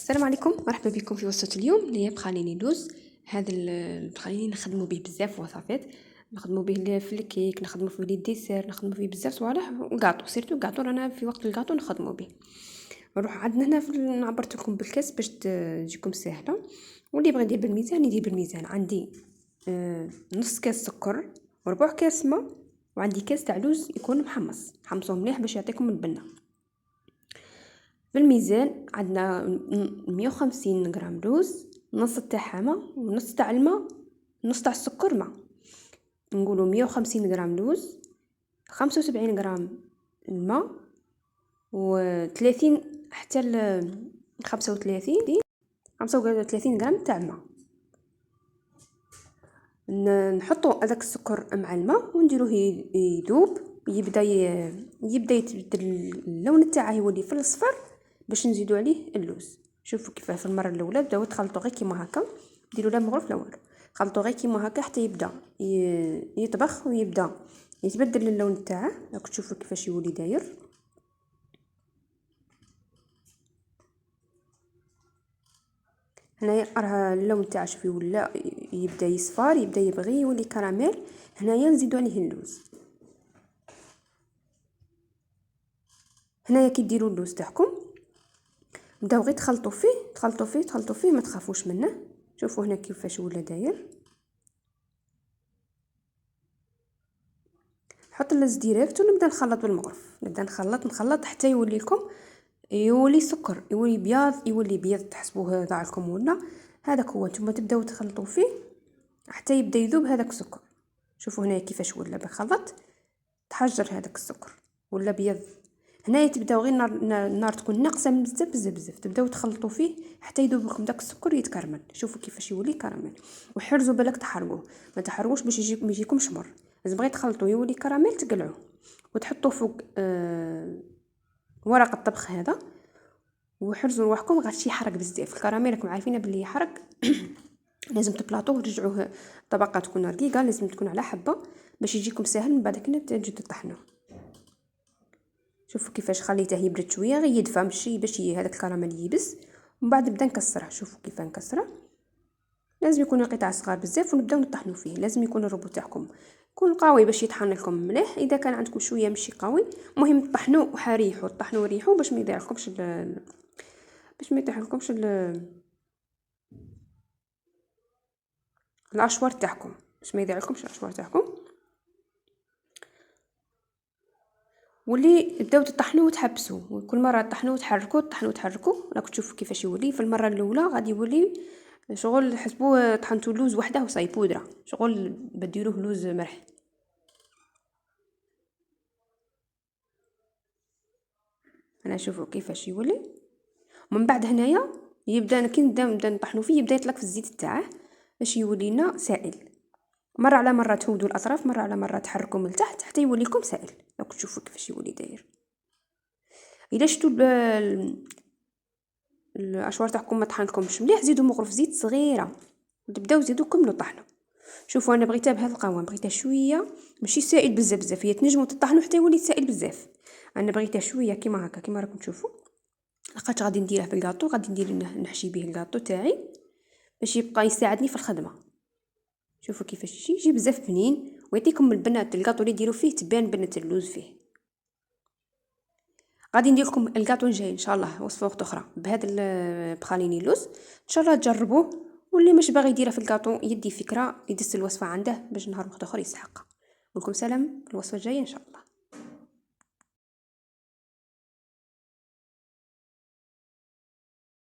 السلام عليكم، مرحبا بكم في وصفة اليوم اللي هي بخاليني لوز. هذا البخاليني نخدموا به بزاف وصفات، نخدموا به في الكيك، نخدموا فيه الديسير، نخدموا فيه بزاف صوالح. الكاطو سيرتو الكاطو رانا في وقت الكاطو نخدموا به. نروح عندنا هنا عبرت لكم بالكاس باش تجيكم سهله. واللي بغى يدير بالميزان يدير بالميزان. عندي نص كاس سكر وربع كاس ماء، وعندي كاس تاع لوز يكون محمص، حمصوه مليح باش يعطيكم البنه. بالميزان عندنا 150 غرام لوز، نص تاعها ماء ونص تاع الماء، نص تاع السكر ماء. نقولوا 150 غرام لوز، 75 غرام الماء، و30 حتى 35 غرام تاع الماء. نحطوا هذاك السكر مع الماء ونديروه يذوب، يبدا يتبدل اللون تاعه يولي في الاصفر باش نزيدوا عليه اللوز. شوفوا كيف في المره الاولى بداو تخلطوا غير كيما هكا، ديروا لا مغرف لا والو، خلطوا غير كيما هكا حتى يبدا يطبخ ويبدا يتبدل اللون تاعه. راك تشوفوا كيفاش يولي داير. هنايا راه اللون تاعه شوفي ولا يبدا يصفر، يبدا يبغي يولي كراميل. هنايا نزيدوا عليه اللوز. هنايا كي ديروا اللوز تاعكم بداو غير تخلطوا فيه ما تخافوش منه. شوفوا هنا كيفاش ولا داير. نحط اللوز ديريكت ونبدا نخلط بالمغرف، نبدا نخلط حتى يولي لكم يولي سكر، يولي بيض تحسبوه ضاع لكم. ولا هذاك هو، نتوما تبداو تخلطوا فيه حتى يبدا يذوب هذاك السكر. شوفوا هنا كيفاش ولا بخلط تحجر هذاك السكر ولا بيض. هنايا تبداو غير النار تكون ناقصه بزاف، تبداو تخلطوا فيه حتى يذوب لكم داك السكر يتكرمل. شوفوا كيفاش يولي كراميل. وحرزوا بالك تحرقوه، ما تحرقوش باش ما يجيكمش مر. لازم غير تخلطوا يولي كراميل تقلعوه وتحطوا فوق ورق الطبخ هذا. وحرزوا رواحكم غير يحرق بزاف الكراميل، راكم عارفين بلي يحرق. لازم تبلاطوه وترجعوه طبقه تكون رقيقه، لازم تكون على حبه باش يجيكم ساهل من بعد كنا تجي تطحنوه. شوفوا كيفاش خليته يبرد شويه غير يدفى، ماشي باش هذاك الكراميل ييبس. ومن بعد نبدا نكسره. شوفوا كيف نكسره، لازم يكون قطع صغار بزاف ونبداو نطحنوا فيه. لازم يكون الربو تاعكم يكون قوي باش يطحن لكم مليح. اذا كان عندكم شويه ماشي قوي، المهم طحنوا وحريحوا، طحنوا وريحوا باش ما يضيع لكمش العشوار تاعكم، باش ما يضيع لكمش العشوار تاعكم. واللي تبداو تطحنوا وتحبسوا، وكل مره تطحنوا وتحركوا. راكم تشوفوا كيفاش يولي. في المره الاولى غادي يولي شغل حسبوه طحنتوا اللوز وحده وصاي بودره، شغل بديروه لوز مرح. انا شوفوا كيفاش يولي. ومن بعد هنايا يبدا كي نبدا نطحنوا فيه يبدا يطلق في الزيت تاعه باش يولي لنا سائل. مره على مره تهودوا الاطراف، مره على مره تحركوا من تحت حتى يولي لكم سائل. راكم تشوفوا كيفاش يولي داير. الا شفتوا الاشوار تاعكم ما طحنكمش مليح، زيدوا مغرف زيت صغيره وتبداو زيدوا كملوا طحنوا. شوفوا انا بغيتها بهذا القوام، بغيتها شويه ماشي سائل بزاف. هي تنجموا تطحنوا حتى يولي سائل بزاف. انا بغيتها شويه كيما هكا كيما راكم تشوفوا. لقيت غادي نديره في الكاطو، غادي ندير نحشي به الكاطو تاعي باش يبقى يساعدني في الخدمه. شوفوا كيفاش يجي بزاف بنين ويعطيكم البنات. الكاطو اللي ديروا فيه تبان بنه اللوز فيه. غادي ندير لكم الكاطو الجاي ان شاء الله وصفه اخرى بهذا البخاليني لوز، ان شاء الله تجربوه. واللي مش باغي يديرها في الكاطو يدي فكره يدس الوصفه عنده باش نهار واحد اخر يسحق. ولكم سلام الوصفه الجايه ان شاء الله.